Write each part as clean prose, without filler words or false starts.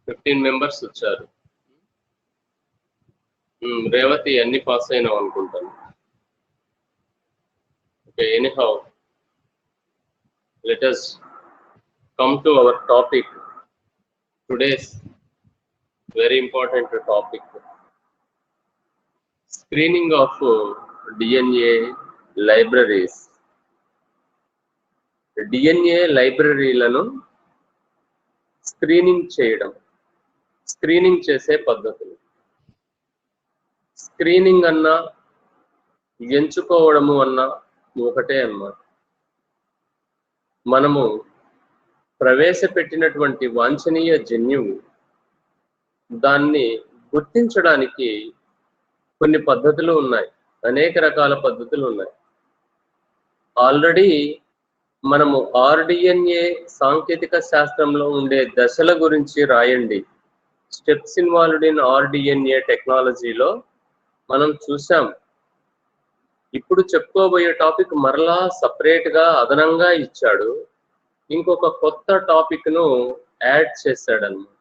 15 members వచ్చారు. రేవతి అన్ని pass అయినావు అనుకుంటాను. Okay, anyhow let us come to our topic. Today's very important topic, screening of DNA libraries. DNA లైబ్రరీలను screening చేసే పద్ధతులు. స్క్రీనింగ్ అన్నా ఎంచుకోవడము అన్నా ఒకటే అన్నమాట. మనము ప్రవేశపెట్టినటువంటి వాంఛనీయ జన్యువు దాన్ని గుర్తించడానికి కొన్ని పద్ధతులు ఉన్నాయి, అనేక రకాల పద్ధతులు ఉన్నాయి. ఆల్రెడీ మనము ఆర్డిఎన్ఏ సాంకేతిక శాస్త్రంలో ఉండే దశల గురించి రాయండి, స్టెప్స్ ఇన్వాల్వ్డ్ ఇన్ ఆర్డిఎన్ఏ టెక్నాలజీలో మనం చూసాం. ఇప్పుడు చెప్పుకోబోయే టాపిక్ మరలా సపరేట్ గా అదనంగా ఇచ్చాడు, ఇంకొక కొత్త టాపిక్ ను యాడ్ చేశాడన్నమాట.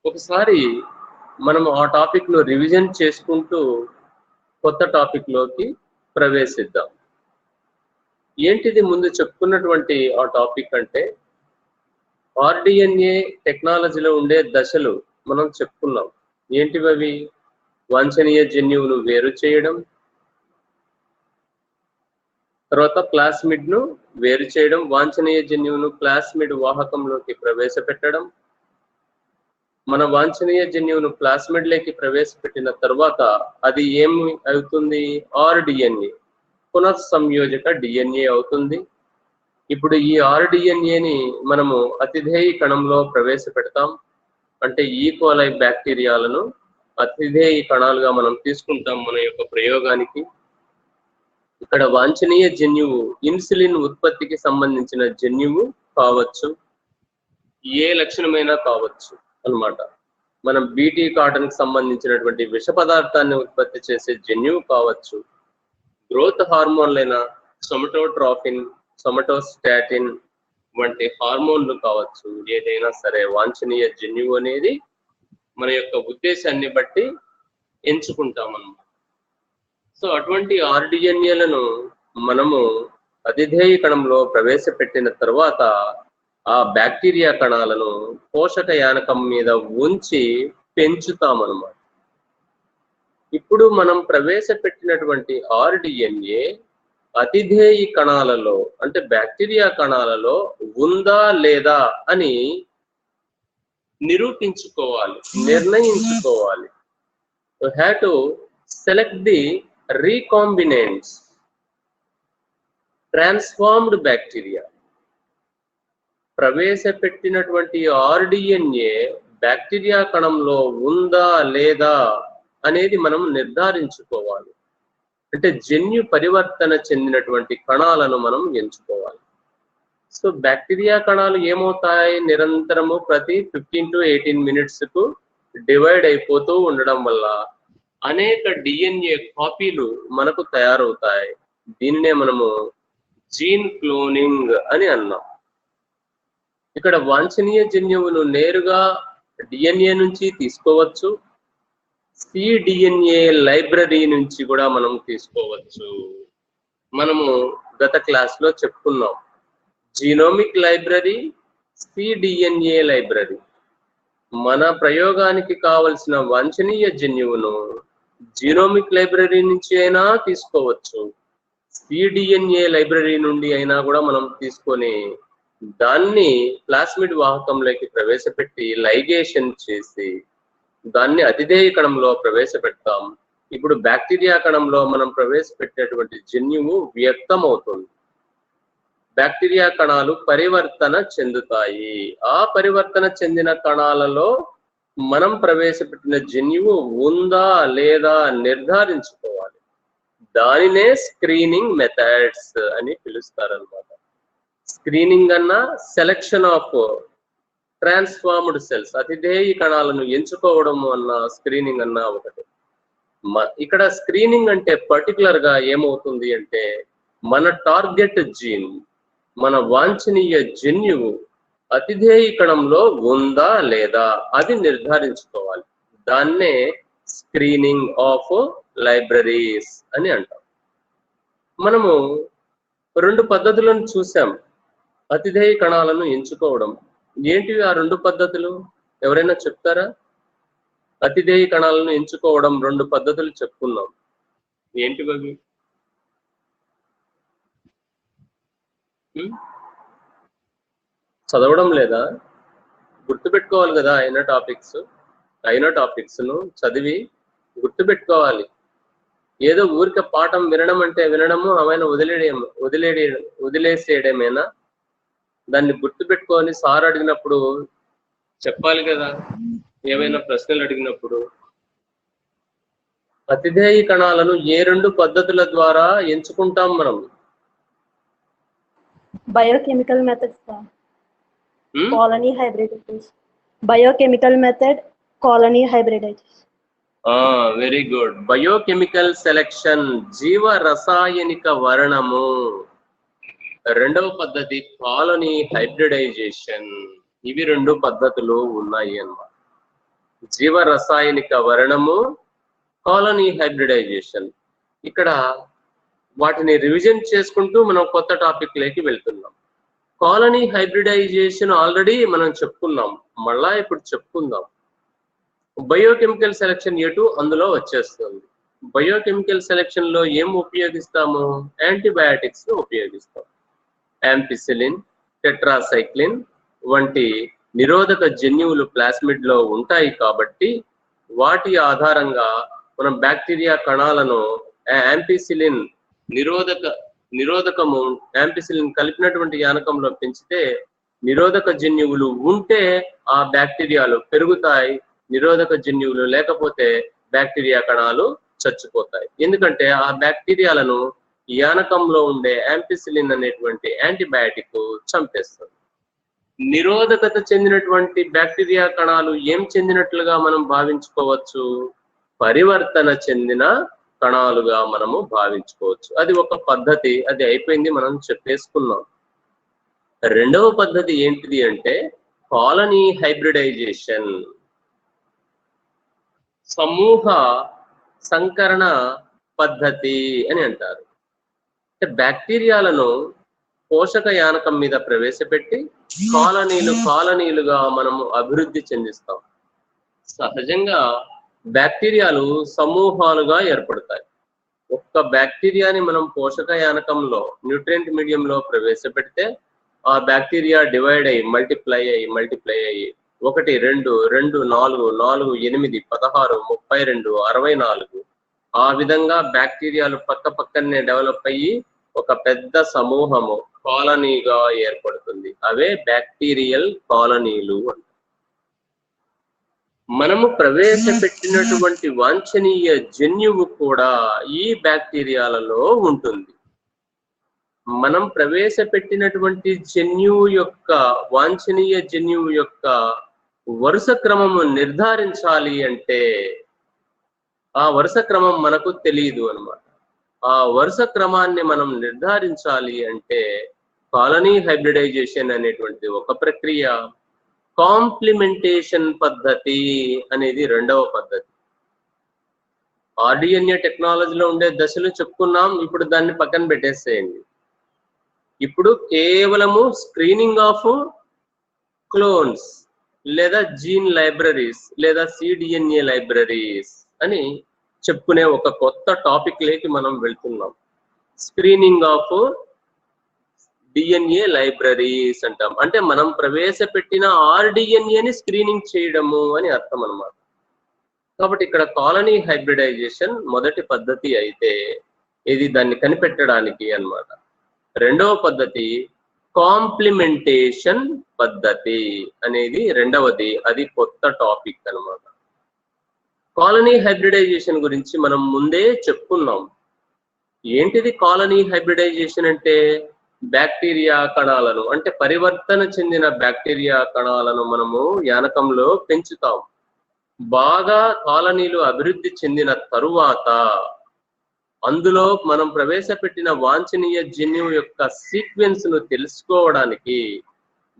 ఒకసారి మనం ఆ టాపిక్ ను రివిజన్ చేసుకుంటూ కొత్త టాపిక్ లోకి ప్రవేశిద్దాం. ఏంటిది ముందు చెప్పుకున్నటువంటి ఆ టాపిక్ అంటే, ఆర్డిఎన్ఏ టెక్నాలజీలో ఉండే దశలు మనం చెప్పుకున్నాం. ఏంటివి అవి? వాంఛనీయ జన్యువును వేరు చేయడం, తర్వాత ప్లాస్మిడ్ ను వేరు చేయడం, వాంఛనీయ జన్యువును ప్లాస్మిడ్ వాహకంలోకి ప్రవేశపెట్టడం, మన వాంఛనీయ జన్యువును ప్లాస్మిడ్ లోకి ప్రవేశపెట్టిన తర్వాత అది ఏమి అవుతుంది? ఆర్డిఎన్ఏ, పునఃసంయోజక డిఎన్ఏ అవుతుంది. ఇప్పుడు ఈ ఆర్డిఎన్ఏని మనము అతిధేయ కణంలో ప్రవేశపెడతాం, అంటే ఈకోలై బ్యాక్టీరియాలను అతిధేయ కణాలుగా మనం తీసుకుంటాం మన యొక్క ప్రయోగానికి. ఇక్కడ వాంఛనీయ జన్యువు ఇన్సులిన్ ఉత్పత్తికి సంబంధించిన జన్యువు కావచ్చు, ఏ లక్షణమైనా కావచ్చు అన్నమాట. మనం బీటీ కాటన్ కి సంబంధించినటువంటి విష పదార్థాన్ని ఉత్పత్తి చేసే జన్యువు కావచ్చు, గ్రోత్ హార్మోన్లైన సొమటోట్రాఫిన్, సొమటోస్టాటిన్ వంటి హార్మోన్లు కావచ్చు. ఏదైనా సరే వాంఛనీయ జన్యువు అనేది మన యొక్క ఉద్దేశాన్ని బట్టి ఎంచుకుంటాం అన్నమాట. సో అటువంటి ఆర్డిఎన్ఏలను మనము అతిధేయ కణంలో ప్రవేశపెట్టిన తర్వాత ఆ బ్యాక్టీరియా కణాలను పోషక యానకం మీద ఉంచి పెంచుతామన్నమాట. ఇప్పుడు మనం ప్రవేశపెట్టినటువంటి ఆర్డిఎన్ఏ అతిధేయ కణాలలో అంటే బ్యాక్టీరియా కణాలలో ఉందా లేదా అని నిరూపించుకోవాలి, నిర్ణయించుకోవాలి. We have to select the recombinants, transformed bacteria. ప్రవేశపెట్టినటువంటి ఆర్డిఎన్ఏ బ్యాక్టీరియా కణంలో ఉందా లేదా అనేది మనం నిర్ధారించుకోవాలి. అంటే జన్యు పరివర్తన చెందినటువంటి కణాలను మనం ఎంచుకోవాలి. సో బ్యాక్టీరియా కణాలు ఏమవుతాయి? నిరంతరము ప్రతి 15 to 18 minutes కు డివైడ్ అయిపోతూ ఉండడం వల్ల అనేక డిఎన్ఏ కాపీలు మనకు తయారవుతాయి. దీన్నే మనము జీన్ క్లోనింగ్ అని అన్నాం. ఇక్కడ వాంఛనీయ జన్యువును నేరుగా డిఎన్ఏ నుంచి తీసుకోవచ్చు, సిడిఎన్ఏ లైబ్రరీ నుంచి కూడా మనం తీసుకోవచ్చు. మనము గత క్లాస్లో చెప్పుకున్నాం, జీనోమిక్ లైబ్రరీ, సిడిఎన్ఏ లైబ్రరీ. మన ప్రయోగానికి కావలసిన వాంఛనీయ జన్యువును జీనోమిక్ లైబ్రరీ నుంచి అయినా తీసుకోవచ్చు, సిడిఎన్ఏ లైబ్రరీ నుండి అయినా కూడా మనం తీసుకొని దాన్ని ప్లాస్మిడ్ వాహకంలోకి ప్రవేశపెట్టి లైగేషన్ చేసి దాన్ని అతిధేయ కణంలో ప్రవేశపెడతాం. ఇప్పుడు బ్యాక్టీరియా కణంలో మనం ప్రవేశపెట్టేటువంటి జన్యువు వ్యక్తం అవుతుంది. బ్యాక్టీరియా కణాలు పరివర్తన చెందుతాయి. ఆ పరివర్తన చెందిన కణాలలో మనం ప్రవేశపెట్టిన జన్యువు ఉందా లేదా నిర్ధారించుకోవాలి. దానినే స్క్రీనింగ్ మెథడ్స్ అని పిలుస్తారన్నమాట. స్క్రీనింగ్ అన్నా సెలెక్షన్ ఆఫ్ ట్రాన్స్ఫార్మ్డ్ సెల్స్, అతిధేయ కణాలను ఎంచుకోవడం అన్న స్క్రీనింగ్ అన్నా ఒకటి. ఇక్కడ స్క్రీనింగ్ అంటే పర్టికులర్ గా ఏమవుతుంది అంటే, మన టార్గెట్ జీన్, మన వాంఛనీయ జన్యువు అతిధేయ కణంలో ఉందా లేదా అది నిర్ధారించుకోవాలి. దాన్నే స్క్రీనింగ్ ఆఫ్ లైబ్రరీస్ అని అంటాం. మనము 2 పద్ధతులను చూసాం అతిధేయ కణాలను ఎంచుకోవడం. ఏంటివి ఆ 2 పద్ధతులు? ఎవరైనా చెప్తారా? అతిధేయ కణాలను ఎంచుకోవడం 2 పద్ధతులు చెప్పుకున్నాం. ఏంటివి అవి? చదవడం లేదా? గుర్తుపెట్టుకోవాలి కదా అయిన టాపిక్స్ ను చదివి గుర్తుపెట్టుకోవాలి. ఏదో ఊరికే పాఠం వినడం అంటే వినడము, ఆమెను వదిలేసేయడమేనా? దాన్ని గుర్తుపెట్టుకొని సార్ అడిగినప్పుడు చెప్పాలి కదా, ఏమైనా ప్రశ్నలు అడిగినప్పుడు. అతిధేయ కణాలను ఏ 2 పద్ధతుల ద్వారా ఎంచుకుంటాం మనం? Biochemical methods, colony hybridization. Biochemical method, colony hybridization. Very good. Biochemical selection, జీవ రసాయనిక వర్ణము. రెండవ పద్ధతి కాలనీ హైబ్రిడైజేషన్. ఇవి 2 పద్ధతులు ఉన్నాయి అన్నమాట. జీవ రసాయనిక వర్ణము, కాలనీ హైబ్రిడైజేషన్. ఇక్కడ వాటిని రివిజన్ చేసుకుంటూ మనం కొత్త టాపిక్ లోకి వెళ్తున్నాం. కాలనీ హైబ్రిడైజేషన్ ఆల్రెడీ మనం చెప్పుకున్నాం, మళ్ళా ఇప్పుడు చెప్పుకుందాం. బయోకెమికల్ సెలెక్షన్ ఎటు అందులో వచ్చేస్తుంది. బయోకెమికల్ సెలెక్షన్ లో ఏం ఉపయోగిస్తాము? యాంటీబయాటిక్స్ ఉపయోగిస్తాం. యాంపిసిలిన్, టెట్రాసైక్లిన్ వంటి నిరోధక జన్యువులు ప్లాస్మిడ్ లో ఉంటాయి కాబట్టి వాటి ఆధారంగా మనం బ్యాక్టీరియా కణాలను యాంపిసిలిన్ నిరోధకము యాంపిసిలిన్ కలిపినటువంటి యానకంలో పెంచితే నిరోధక జన్యువులు ఉంటే ఆ బ్యాక్టీరియాలు పెరుగుతాయి, నిరోధక జన్యువులు లేకపోతే బ్యాక్టీరియా కణాలు చచ్చిపోతాయి. ఎందుకంటే ఆ బ్యాక్టీరియాలను యానకంలో ఉండే యాంపిసిలిన్ అనేటువంటి యాంటీబయాటిక్ చంపేస్తుంది. నిరోధకత చెందినటువంటి బ్యాక్టీరియా కణాలు ఏం చెందినట్లుగా మనం భావించుకోవచ్చు? పరివర్తన చెందిన కణాలుగా మనము భావించుకోవచ్చు. అది ఒక పద్ధతి, అది అయిపోయింది, మనం చెప్పేసుకున్నాం. రెండవ పద్ధతి ఏంటిది అంటే కాలనీ హైబ్రిడైజేషన్, సమూహ సంకరణ పద్ధతి అని అంటారు. అంటే బ్యాక్టీరియాలను పోషక యానకం మీద ప్రవేశపెట్టి కాలనీలుగా మనము అభివృద్ధి చెందిస్తాం. సహజంగా బ్యాక్టీరియాలు సమూహాలుగా ఏర్పడతాయి. ఒక్క బ్యాక్టీరియాని మనం పోషక యానకంలో న్యూట్రియంట్ మీడియంలో ప్రవేశపెడితే ఆ బ్యాక్టీరియా డివైడ్ అయ్యి మల్టిప్లై అయ్యి 1, 2, 2, 4, 4, 8, 16, 32, 64 ఆ విధంగా బ్యాక్టీరియాలు పక్కనే డెవలప్ అయ్యి ఒక పెద్ద సమూహము కాలనీగా ఏర్పడుతుంది. అవే బ్యాక్టీరియల్ కాలనీలు అంటారు. మనము ప్రవేశపెట్టినటువంటి వాంఛనీయ జన్యువు కూడా ఈ బ్యాక్టీరియాలలో ఉంటుంది. మనం ప్రవేశపెట్టినటువంటి వాంఛనీయ జన్యువు యొక్క వరుస క్రమము నిర్ధారించాలి అంటే ఆ వరుస క్రమం మనకు తెలియదు అన్నమాట. ఆ వరుస క్రమాన్ని మనం నిర్ధారించాలి అంటే కాలనీ హైబ్రిడైజేషన్ అనేటువంటిది ఒక ప్రక్రియ. కాంప్లిమెంటేషన్ పద్ధతి అనేది రెండవ పద్ధతి. ఆర్డిఎన్ఏ టెక్నాలజీలో ఉండే దశలు చెప్పుకున్నాం, ఇప్పుడు దాన్ని పక్కన పెట్టేసేయండి. ఇప్పుడు కేవలము స్క్రీనింగ్ ఆఫ్ క్లోన్స్ లేదా జీన్ లైబ్రరీస్ లేదా సిడిఎన్ఏ లైబ్రరీస్ అని చెప్పుకునే ఒక కొత్త టాపిక్ లేకి మనం వెళ్తున్నాం. స్క్రీనింగ్ ఆఫ్ డిఎన్ఏ లైబ్రరీస్ అంటాం. అంటే మనం ప్రవేశపెట్టిన ఆర్డిఎన్ఏని స్క్రీనింగ్ చేయడము అని అర్థం అన్నమాట. కాబట్టి ఇక్కడ కాలనీ హైబ్రిడైజేషన్ మొదటి పద్ధతి అయితే ఇది దాన్ని కనిపెట్టడానికి అన్నమాట. రెండవ పద్ధతి కాంప్లిమెంటేషన్ పద్ధతి అనేది రెండవది, అది కొత్త టాపిక్ అన్నమాట. కాలనీ హైబ్రిడైజేషన్ గురించి మనం ముందే చెప్పుకున్నాం. ఏంటిది కాలనీ హైబ్రిడైజేషన్ అంటే? బ్యాక్టీరియా కణాలను అంటే పరివర్తన చెందిన బ్యాక్టీరియా కణాలను మనము యానకంలో పెంచుతాం. బాగా కాలనీలు అభివృద్ధి చెందిన తరువాత అందులో మనం ప్రవేశపెట్టిన వాంఛనీయ జన్యువు యొక్క సీక్వెన్స్ ను తెలుసుకోవడానికి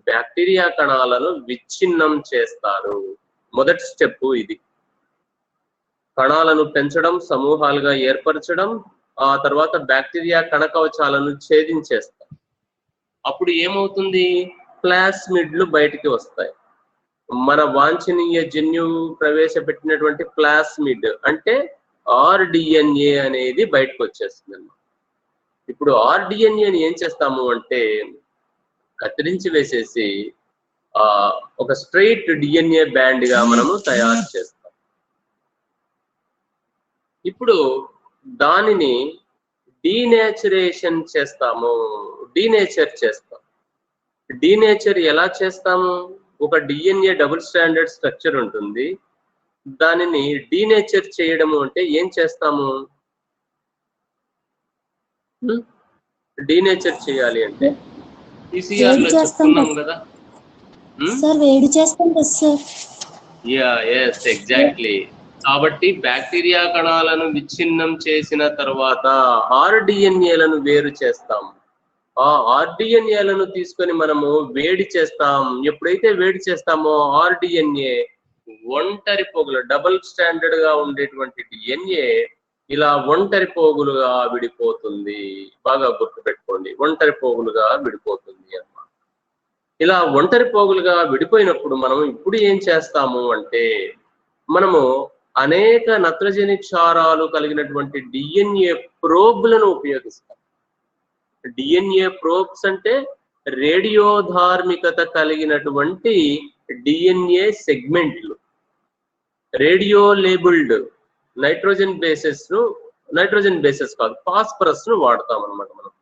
బ్యాక్టీరియా కణాలను విచ్ఛిన్నం చేస్తారు. మొదటి స్టెప్ ఇది. కణాలను పెంచడం, సమూహాలుగా ఏర్పరచడం, ఆ తర్వాత బ్యాక్టీరియా కణ కవచాలను ఛేదించేస్తారు. అప్పుడు ఏమవుతుంది? ప్లాస్మిడ్లు బయటికి వస్తాయి. మన వాంఛనీయ జన్యువు ప్రవేశపెట్టినటువంటి ప్లాస్మిడ్ అంటే ఆర్డిఎన్ఏ అనేది బయటకు వచ్చేస్తుంది అన్నమాట. ఇప్పుడు ఆర్డిఎన్ఏని ఏం చేస్తాము అంటే కత్తిరించి వేసేసి ఒక స్ట్రైట్ డిఎన్ఏ బ్యాండ్ గా మనము తయారు చేస్తాం. ఇప్పుడు దానిని డీనేచరేషన్ చేస్తాము, డీనేచర్ చేస్తాం. డీనేచర్ ఎలా చేస్తాము? ఒక డిఎన్ఏ డబుల్ స్టాండర్డ్ స్ట్రక్చర్ ఉంటుంది, దానిని డీనేచర్ చేయడము అంటే ఏం చేస్తాము? డీనేచర్ చేయాలి అంటే ఈసీఆర్ లో చెప్పుకున్నాం కదా సార్, వేడి చేస్తాం కదా సార్. Yeah yes exactly. కాబట్టి బ్యాక్టీరియా కణాలను విచ్ఛిన్నం చేసిన తర్వాత ఆర్డిఎన్ఏలను వేరు చేస్తాం. ఆ ఆర్డిఎన్ఏలను తీసుకొని మనము వేడి చేస్తాం. ఎప్పుడైతే వేడి చేస్తామో ఆర్డిఎన్ఏ ఒంటరి పోగులు, డబుల్ స్టాండర్డ్ గా ఉండేటువంటి డిఎన్ఏ ఇలా ఒంటరి పోగులుగా విడిపోతుంది. బాగా గుర్తుపెట్టుకోండి, ఒంటరి పోగులుగా విడిపోతుంది అన్నమాట. ఇలా ఒంటరి పోగులుగా విడిపోయినప్పుడు మనం ఇప్పుడు ఏం చేస్తాము అంటే మనము అనేక నత్రజని క్షారాలు కలిగినటువంటి డిఎన్ఏ ప్రోబ్లను ఉపయోగిస్తాం. డిఎన్ఏ ప్రోబ్స్ అంటే రేడియోధార్మికత కలిగినటువంటి డిఎన్ఏ సెగ్మెంట్లు. రేడియో లేబుల్డ్ నైట్రోజన్ బేసెస్ కాదు, ఫాస్ఫరస్ ను వాడతాం అనమాట. మనం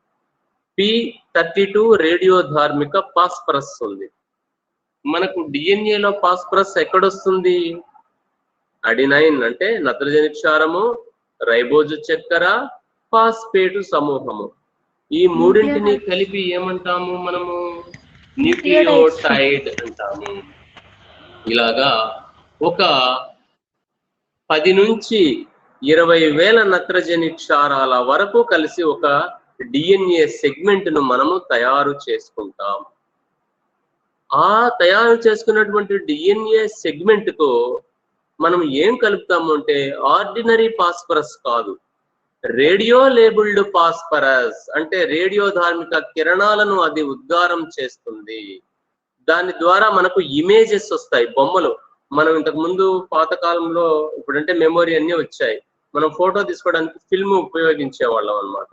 P32 రేడియోధార్మిక ఫాస్ఫరస్ ఉంది. మనకు డిఎన్ఏలో ఫాస్ఫరస్ ఎక్కడొస్తుంది? అడినైన్ అంటే నత్రజని క్షారము, రైబోజు చక్కెర, ఫాస్ఫేటు సమూహము. ఈ మూడింటిని కలిపి ఏమంటాము మనము? న్యూక్లియోటైడ్ అంటాము. ఇలాగా ఒక 10 నుంచి 20,000 నత్రజని క్షారాల వరకు కలిసి ఒక డిఎన్ఏ సెగ్మెంట్ ను మనము తయారు చేసుకుంటాం. ఆ తయారు చేసుకున్నటువంటి డిఎన్ఏ సెగ్మెంట్ కు మనం ఏం కలుపుతాము అంటే ఆర్డినరీ ఫాస్ఫరస్ కాదు, రేడియో లేబుల్డ్ ఫాస్ఫరస్ అంటే రేడియోధార్మిక కిరణాలను అది ఉద్గారం చేస్తుంది. దాని ద్వారా మనకు ఇమేజెస్ వస్తాయి, బొమ్మలు. మనం ఇంతకు ముందు పాతకాలంలో, ఇప్పుడంటే మెమొరీ అన్ని వచ్చాయి, మనం ఫోటో తీసుకోవడానికి ఫిల్మ్ ఉపయోగించే వాళ్ళం అనమాట.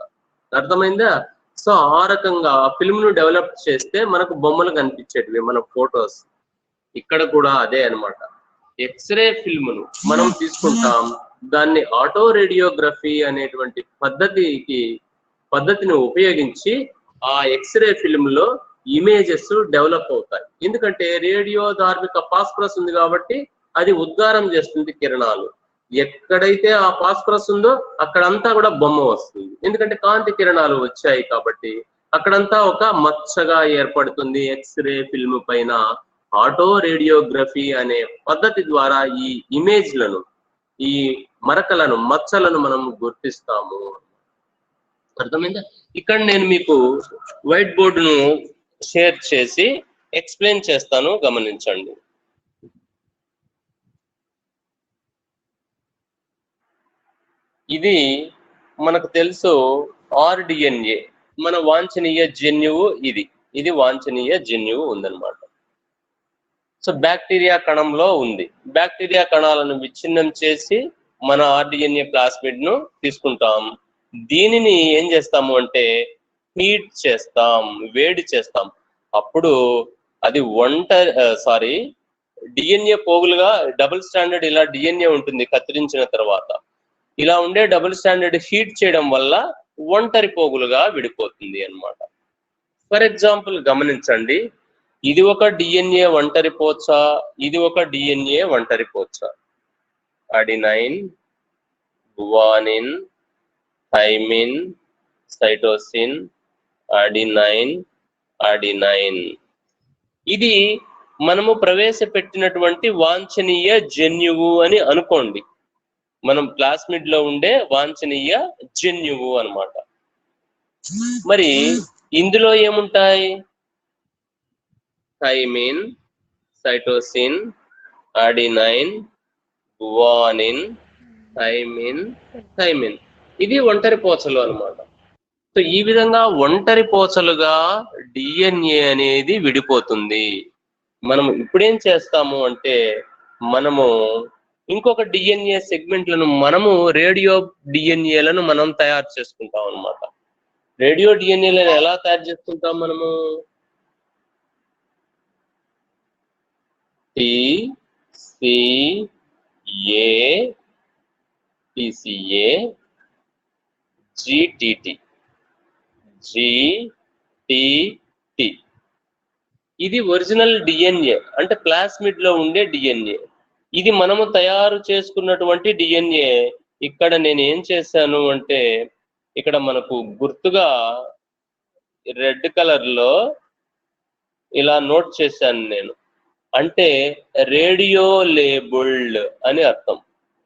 అర్థమైందా? సో ఆ రకంగా ఫిల్మ్ ను డెవలప్ చేస్తే మనకు బొమ్మలు కనిపించేటివి మన ఫోటోస్. ఇక్కడ కూడా అదే అనమాట. ఎక్స్రే ఫిల్మ్ ను మనం తీసుకుంటాం, దాన్ని ఆటో రేడియోగ్రఫీ అనేటువంటి పద్ధతిని ఉపయోగించి ఆ ఎక్స్రే ఫిల్మ్ లో ఇమేజెస్ డెవలప్ అవుతాయి. ఎందుకంటే రేడియోధార్మిక ఫాస్ఫరస్ ఉంది కాబట్టి అది ఉద్గారం చేస్తుంది కిరణాలు. ఎక్కడైతే ఆ ఫాస్ఫరస్ ఉందో అక్కడంతా కూడా బొమ్మ వస్తుంది, ఎందుకంటే కాంతి కిరణాలు వచ్చాయి కాబట్టి. అక్కడంతా ఒక మచ్చగా ఏర్పడుతుంది. ఎక్స్రే ఫిల్మ్ పైన ఆటో రేడియోగ్రఫీ అనే పద్ధతి ద్వారా ఈ ఇమేజ్లను, ఈ మరకలను, మచ్చలను మనం గుర్తిస్తాము. అర్థమైందా? ఇక్కడ నేను మీకు వైట్ బోర్డును షేర్ చేసి ఎక్స్ప్లెయిన్ చేస్తాను, గమనించండి. ఇది మనకు తెలుసు ఆర్డిఎన్ఏ, మన వాంఛనీయ జన్యువు. ఇది వాంఛనీయ జన్యువు ఉందన్నమాట. సో బ్యాక్టీరియా కణంలో ఉంది. బ్యాక్టీరియా కణాలను విచ్ఛిన్నం చేసి మన ఆర్డిఎన్ఏ ప్లాస్మిడ్ ను తీసుకుంటాం. దీనిని ఏం చేస్తాము అంటే హీట్ చేస్తాం, వేడి చేస్తాం. అప్పుడు అది డిఎన్ఏ పోగులుగా డబుల్ స్టాండర్డ్ ఇలా డిఎన్ఏ ఉంటుంది కత్తిరించిన తర్వాత. ఇలా ఉండే డబుల్ స్టాండర్డ్ హీట్ చేయడం వల్ల ఒంటరి పోగులుగా విడిపోతుంది అన్నమాట. ఫర్ ఎగ్జాంపుల్ గమనించండి, ఇది ఒక డిఎన్ఏ ఒంటరి పోచ, ఇది ఒక డిఎన్ఏ ఒంటరి పోచ. Adenine, guanine, thymine, cytosine, adenine, adenine. ఇది మనము ప్రవేశపెట్టినటువంటి వాంఛనీయ జన్యువు అని అనుకోండి. మనం ప్లాస్మిడ్ లో ఉండే వాంఛనీయ జన్యువు అన్నమాట. మరి ఇందులో ఏముంటాయి? Thymine, cytosine, adenine, guanine, thymine. ఇది ఒంటరి పోచలు అన్నమాట. సో ఈ విధంగా ఒంటరి పోచలుగా డిఎన్ఏ అనేది విడిపోతుంది. మనం ఇప్పుడేం చేస్తాము అంటే మనము ఇంకొక డిఎన్ఏ సెగ్మెంట్లను మనము రేడియో డిఎన్ఏలను మనం తయారు చేసుకుంటాం అన్నమాట. రేడియో డిఎన్ఏలను ఎలా తయారు చేసుకుంటాం మనము? టీసీఏ, జీటీటీ, ఇది ఒరిజినల్ డిఎన్ఏ, అంటే ప్లాస్మిడ్ లో ఉండే డిఎన్ఏ. ఇది మనము తయారు చేసుకున్నటువంటి డిఎన్ఏ. ఇక్కడ నేను ఏం చేశాను అంటే ఇక్కడ మనకు గుర్తుగా రెడ్ కలర్ లో ఇలా నోట్ చేశాను నేను. అంటే రేడియో లేబుల్డ్ అని అర్థం.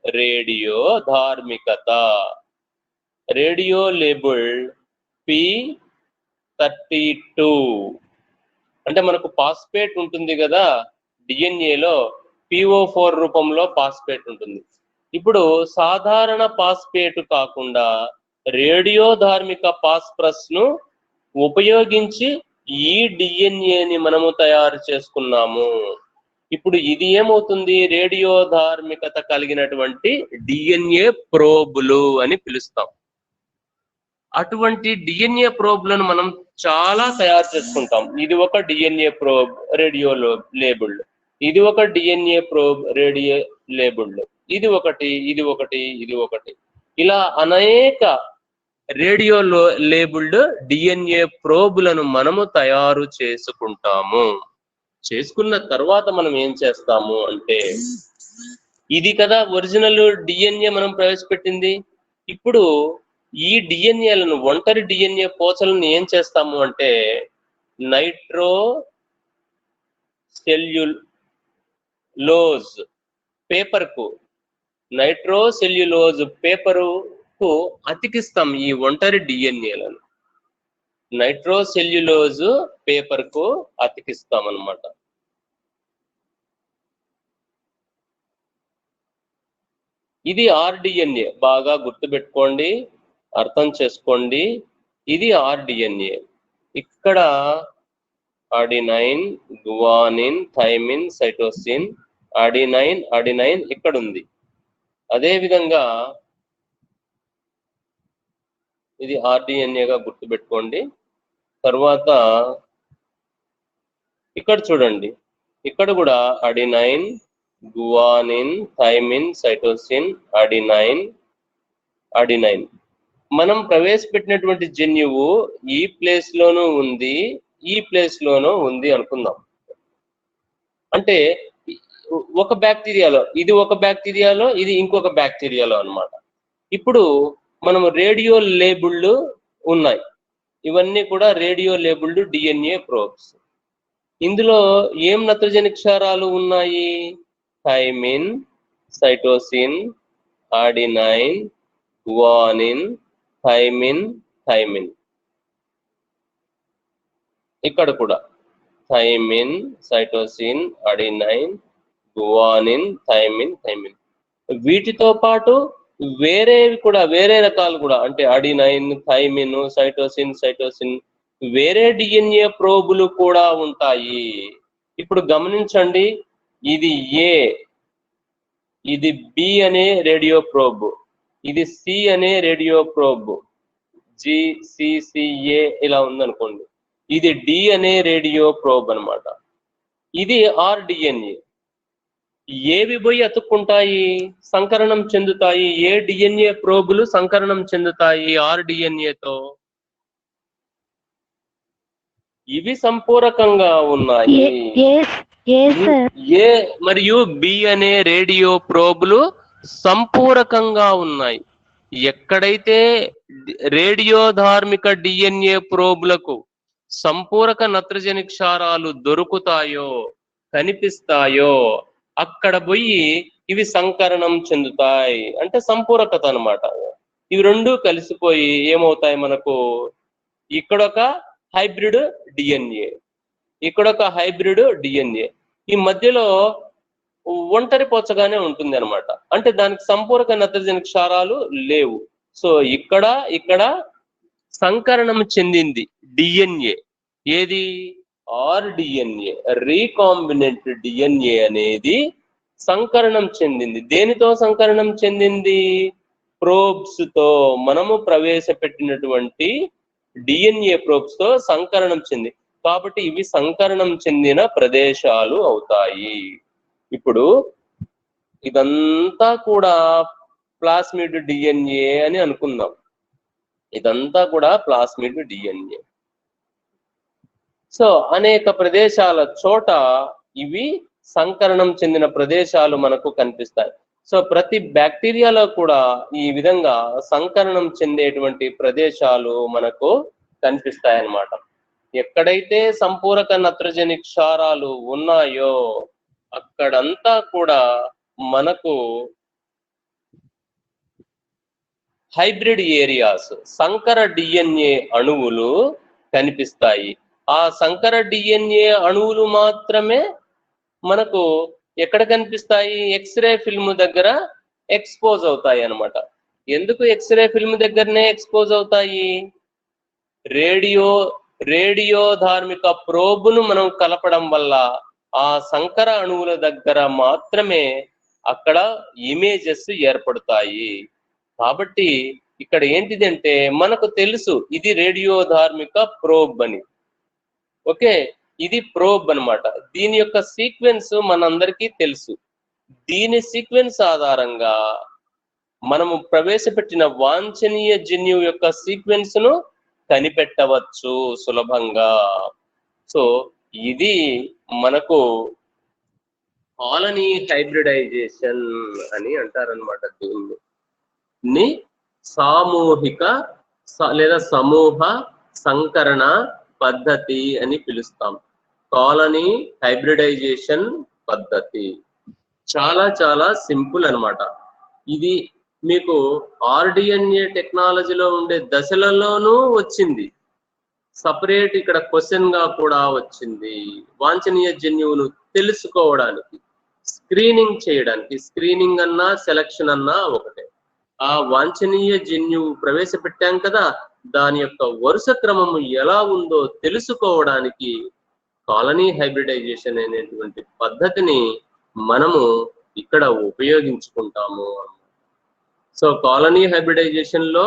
రేడియో ధార్మికత, రేడియో లేబుల్డ్ P32. అంటే మనకు పాస్పేట్ ఉంటుంది కదా డిఎన్ఏలో, PO4 రూపంలో పాస్పేట్ ఉంటుంది. ఇప్పుడు సాధారణ పాస్పేట్ కాకుండా రేడియో ధార్మిక పాస్పరస్ ను ఉపయోగించి ఈ డిఎన్ఏని మనము తయారు చేసుకున్నాము. ఇప్పుడు ఇది ఏమవుతుంది? రేడియో ధార్మికత కలిగినటువంటి డిఎన్ఏ ప్రోబులు అని పిలుస్తాం. అటువంటి డిఎన్ఏ ప్రోబ్లను మనం చాలా తయారు చేసుకుంటాం. ఇది ఒక డిఎన్ఏ ప్రోబ్ రేడియో లేబుల్డ్, ఇది ఒక డిఎన్ఏ ప్రోబ్ రేడియో లేబుల్డ్, ఇది ఒకటి, ఇది ఒకటి, ఇది ఒకటి, ఇలా అనేక రేడియో లేబుల్డ్ డిఎన్ఏ ప్రోబులను మనము తయారు చేసుకుంటాము. చేసుకున్న తర్వాత మనం ఏం చేస్తాము అంటే ఇది కదా ఒరిజినల్ డిఎన్ఏ మనం ప్రవేశపెట్టింది. ఇప్పుడు ఈ డిఎన్ఏలను, ఒంటరి డిఎన్ఏ పోచలను ఏం చేస్తాము అంటే నైట్రో సెల్యులోజ్ పేపరుకు అతికిస్తాం ఈ ఒంటరి డిఎన్ఏలను. నైట్రో సెల్యులోజ్ పేపర్కు అతికిస్తాం అన్నమాట. ఇది ఆర్డిఎన్ఏ, బాగా గుర్తుపెట్టుకోండి, అర్థం చేసుకోండి. ఇది ఆర్డిఎన్ఏ. ఇక్కడ adenine, guanine, thymine, cytosine, adenine ఇక్కడ ఉంది. అదే విధంగా ఇది ఆర్డిఎన్ఏగా గుర్తుపెట్టుకోండి. తర్వాత ఇక్కడ చూడండి, ఇక్కడ కూడా adenine, guanine, thymine, cytosine, adenine. మనం ప్రవేశపెట్టినటువంటి జన్యువు ఈ ప్లేస్ లోనూ ఉంది, ఈ ప్లేస్ లోనూ ఉంది అనుకుందాం. అంటే ఒక బ్యాక్టీరియాలో, ఇది ఒక బ్యాక్టీరియాలో, ఇది ఇంకొక బ్యాక్టీరియాలో అన్నమాట. ఇప్పుడు మనము రేడియో లేబుల్డ్ ఉన్నాయి, ఇవన్నీ కూడా రేడియో లేబుల్డ్ డిఎన్ఏ ప్రోబ్స్. ఇందులో ఏం నత్రజని క్షారాలు ఉన్నాయి? Thymine, cytosine, adenine, guanine, thymine. ఇక్కడ కూడా thymine, cytosine, adenine, guanine, thymine. వీటితో పాటు వేరేవి కూడా, వేరే రకాలు కూడా, అంటే అడినైన్, థైమిన్, సైటోసిన్ వేరే డిఎన్ఏ ప్రోబులు కూడా ఉంటాయి. ఇప్పుడు గమనించండి, ఇది ఏ, ఇది బి అనే రేడియో ప్రోబ్, ఇది సి అనే రేడియో ప్రోబ్, GCCA ఇలా ఉందనుకోండి. ఇది డి అనే రేడియో ప్రోబ్ అన్నమాట. ఇది ఆర్డిఎన్ఏ. ఏవి పోయి అతుక్కుంటాయి? సంకరణం చెందుతాయి. ఏ డిఎన్ఏ ప్రోబులు సంకరణం చెందుతాయి ఆర్డిఎన్ఏతో? ఇవి సంపూరకంగా ఉన్నాయి. ఏ మరియు బి అనే రేడియో ప్రోబులు సంపూరకంగా ఉన్నాయి. ఎక్కడైతే రేడియో ధార్మిక డిఎన్ఏ ప్రోబులకు సంపూరక నత్రజని క్షారాలు దొరుకుతాయో, కనిపిస్తాయో, అక్కడ పోయి ఇవి సంకరణం చెందుతాయి. అంటే సంపూరకత అన్నమాట. ఇవి రెండు కలిసిపోయి ఏమవుతాయి మనకు? ఇక్కడొక హైబ్రిడ్ డిఎన్ఏ, ఇక్కడ ఒక హైబ్రిడ్ డిఎన్ఏ, ఈ మధ్యలో ఒంటరి పోచగానే ఉంటుంది అనమాట. అంటే దానికి సంపూరక నత్రజని క్షారాలు లేవు. సో ఇక్కడ సంకరణం చెందింది డిఎన్ఏ. ఏది? ఆర్డిఎన్ఏ, రీకాంబినెంట్ డిఎన్ఏ అనేది సంకరణం చెందింది. దేనితో సంకరణం చెందింది? ప్రోబ్స్ తో, మనము ప్రవేశపెట్టినటువంటి డిఎన్ఏ ప్రోబ్స్ తో సంకరణం చెంది. కాబట్టి ఇవి సంకరణం చెందిన ప్రదేశాలు అవుతాయి. ఇప్పుడు ఇదంతా కూడా ప్లాస్మిడ్ డిఎన్ఏ అని అనుకుందాం. ఇదంతా కూడా ప్లాస్మిడ్ డిఎన్ఏ. సో అనేక ప్రదేశాల చోట ఇవి సంకరణం చెందిన ప్రదేశాలు మనకు కనిపిస్తాయి. సో ప్రతి బ్యాక్టీరియాలో కూడా ఈ విధంగా సంకరణం చెందేటువంటి ప్రదేశాలు మనకు కనిపిస్తాయి అన్నమాట. ఎక్కడైతే సంపూరక నత్రజని క్షారాలు ఉన్నాయో అక్కడంతా కూడా మనకు హైబ్రిడ్ ఏరియాస్, సంకర డిఎన్ఏ అణువులు కనిపిస్తాయి. ఆ సంకర డిఎన్ఏ అణువులు మాత్రమే మనకు ఎక్కడ కనిపిస్తాయి? ఎక్స్రే ఫిల్మ్ దగ్గర ఎక్స్పోజ్ అవుతాయి అన్నమాట. ఎందుకు ఎక్స్రే ఫిల్మ్ దగ్గరనే ఎక్స్పోజ్ అవుతాయి? రేడియో ధార్మిక ప్రోబును మనం కలపడం వల్ల ఆ సంకర అణువుల దగ్గర మాత్రమే అక్కడ ఇమేజెస్ ఏర్పడతాయి. కాబట్టి ఇక్కడ ఏంటిదంటే మనకు తెలుసు ఇది రేడియో ధార్మిక ప్రోబ్ అని. ఓకే, ఇది ప్రోబ్ అన్నమాట. దీని యొక్క సీక్వెన్స్ మనందరికీ తెలుసు. దీని సీక్వెన్స్ ఆధారంగా మనము ప్రవేశపెట్టిన వాంఛనీయ జన్యువు యొక్క సీక్వెన్స్ ను కనిపెట్టవచ్చు సులభంగా. సో ఇది మనకు కాలనీ హైబ్రిడైజేషన్ అని అంటారనమాట. దీన్ని సామూహిక లేదా సమూహ సంకరణ పద్ధతి అని పిలుస్తాం. కాలనీ హైబ్రిడైజేషన్ పద్ధతి చాలా చాలా సింపుల్ అన్నమాట. ఇది మీకు ఆర్డిఎన్ఏ టెక్నాలజీలో ఉండే దశలలోనూ వచ్చింది. సపరేట్ ఇక్కడ క్వశ్చన్ గా కూడా వచ్చింది. వాంఛనీయ జన్యువును తెలుసుకోవడానికి, స్క్రీనింగ్ చేయడానికి, స్క్రీనింగ్ అన్నా సెలక్షన్ అన్నా ఒకటే. ఆ వాంఛనీయ జన్యువు ప్రవేశపెట్టాం కదా, దాని యొక్క వరుస క్రమము ఎలా ఉందో తెలుసుకోవడానికి కాలనీ హైబ్రిడైజేషన్ అనేటువంటి పద్ధతిని మనము ఇక్కడ ఉపయోగించుకుంటాము. సో కాలనీ హైబ్రిడైజేషన్ లో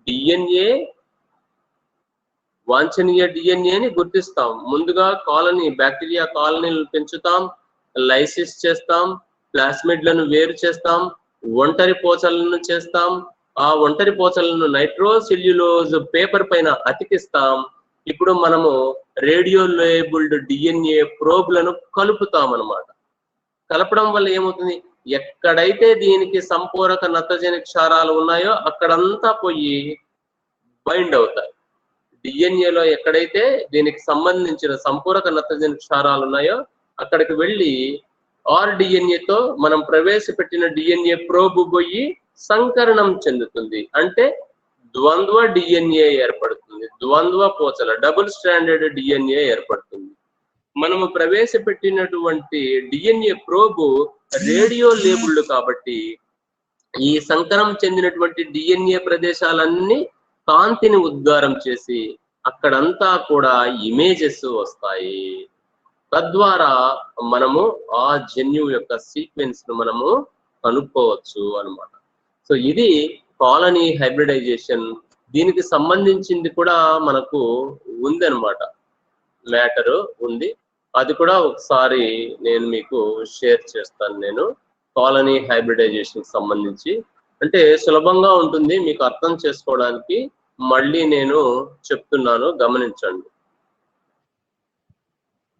డిఎన్ఏ, వాంఛనీయ డిఎన్ఏని గుర్తిస్తాం. ముందుగా బ్యాక్టీరియా కాలనీలను పెంచుతాం, లైసిస్ చేస్తాం, ప్లాస్మిడ్లను వేరు చేస్తాం, ఒంటరి పోచలను చేస్తాం. ఆ ఒంటరి పోచలను నైట్రోసెల్యులోజ్ పేపర్ పైన అతికిస్తాం. ఇప్పుడు మనము రేడియో లేబుల్డ్ డిఎన్ఏ ప్రోబ్లను కలుపుతాం అన్నమాట. కలపడం వల్ల ఏమవుతుంది? ఎక్కడైతే దీనికి సంపూరక నత్రజని క్షారాలు ఉన్నాయో అక్కడంతా పోయి బైండ్ అవుతాయి. డిఎన్ఏలో ఎక్కడైతే దీనికి సంబంధించిన సంపూరక నత్రజని క్షారాలు ఉన్నాయో అక్కడికి వెళ్ళి ఆర్డిఎన్ఏతో మనం ప్రవేశపెట్టిన డిఎన్ఏ ప్రోబ్ పోయి సంకరణం చెందుతుంది. అంటే ద్వంద్వ డిఎన్ఏ ఏర్పడుతుంది, ద్వంద్వ పోచల డబుల్ స్ట్రాండెడ్ డిఎన్ఏ ఏర్పడుతుంది. మనము ప్రవేశపెట్టినటువంటి డిఎన్ఏ ప్రోబ్ రేడియో లేబుల్డ్ కాబట్టి ఈ సంకరం చెందినటువంటి డిఎన్ఏ ప్రదేశాలన్నీ కాంతిని ఉద్గారం చేసి అక్కడంతా కూడా ఇమేజెస్ వస్తాయి. తద్వారా మనము ఆ జన్యువు యొక్క సీక్వెన్స్ ను మనము కనుక్కోవచ్చు అన్నమాట. సో ఇది కాలనీ హైబ్రిడైజేషన్. దీనికి సంబంధించింది కూడా మనకు ఉంది అన్నమాట, మ్యాటర్ ఉంది. అది కూడా ఒకసారి నేను మీకు షేర్ చేస్తాను. నేను కాలనీ హైబ్రిడైజేషన్ సంబంధించి అంటే సులభంగా ఉంటుంది మీకు అర్థం చేసుకోవడానికి. మళ్ళీ నేను చెప్తున్నాను, గమనించండి.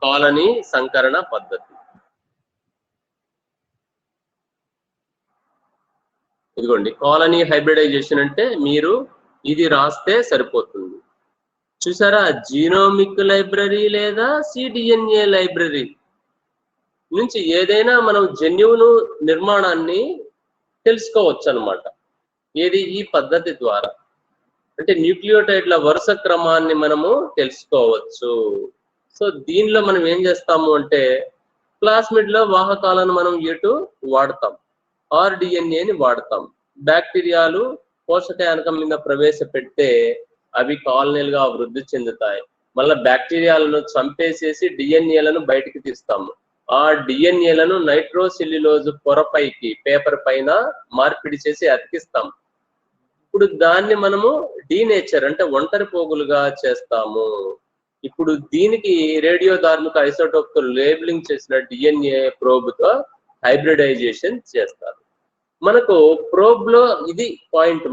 కాలనీ సంకరణ పద్ధతి ఇదిగోండి. కాలనీ హైబ్రిడైజేషన్ అంటే మీరు ఇది రాస్తే సరిపోతుంది. చూసారా, జీనోమిక్ లైబ్రరీ లేదా సిడిఎన్ఏ లైబ్రరీ నుంచి ఏదైనా మనం జన్యువును నిర్మాణాన్ని తెలుసుకోవచ్చు అన్నమాట. ఏది? ఈ పద్ధతి ద్వారా. అంటే న్యూక్లియోటైడ్ల వరుస క్రమాన్ని మనము తెలుసుకోవచ్చు. సో దీనిలో మనం ఏం చేస్తాము అంటే ప్లాస్మిడ్ లో వాహకాలను మనం ఎటు వాడతాం, ఆర్డిఎన్ఏని వాడతాం. బ్యాక్టీరియాలు పోషకాయనకం మీద ప్రవేశపెడితే అవి కాలనీలుగా వృద్ధి చెందుతాయి. మళ్ళీ బ్యాక్టీరియాలను చంపేసేసి డిఎన్ఏలను బయటికి తీస్తాము. ఆ డిఎన్ఏలను నైట్రోసెల్యులోజ్ పొరపైకి పేపర్ పైన మార్పిడి చేసి అతికిస్తాం. ఇప్పుడు దాన్ని మనము డీనేచర్ అంటే ఒంటరి పోగులుగా చేస్తాము. ఇప్పుడు దీనికి రేడియో ధార్మిక ఐసోటోప్ తో లేబులింగ్ చేసిన డిఎన్ఏ ప్రోబ్ తో హైబ్రిడైజేషన్ చేస్తారు. మనకు ప్రోబ్ లో ఇది పాయింట్,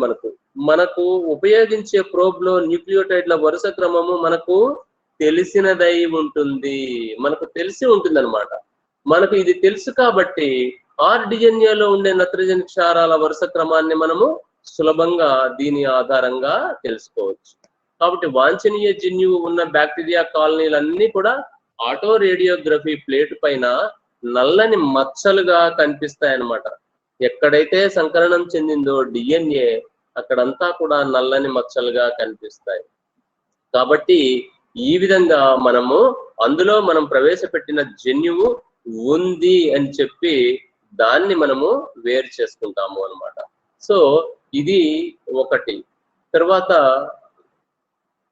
మనకు ఉపయోగించే ప్రోబ్ లో న్యూక్లియోటైడ్ల వరుస క్రమము మనకు తెలిసినదై ఉంటుంది, మనకు తెలిసి ఉంటుంది అనమాట. మనకు ఇది తెలుసు కాబట్టి ఆర్డిఎన్ఏలో ఉండే నత్రజని క్షారాల వరుస క్రమాన్ని మనము సులభంగా దీని ఆధారంగా తెలుసుకోవచ్చు. కాబట్టి వాంఛనీయ జన్యువు ఉన్న బ్యాక్టీరియా కాలనీలన్నీ కూడా ఆటో రేడియోగ్రఫీ ప్లేట్ పైన నల్లని మచ్చలుగా కనిపిస్తాయన్నమాట. ఎక్కడైతే సంకలనం చెందిందో డిఎన్ఏ అక్కడంతా కూడా నల్లని మచ్చలుగా కనిపిస్తాయి. కాబట్టి ఈ విధంగా మనము అందులో మనం ప్రవేశపెట్టిన జన్యువు ఉంది అని చెప్పి దాన్ని మనము వేరు చేసుకుంటాము అన్నమాట. సో ఇది ఒకటి. తర్వాత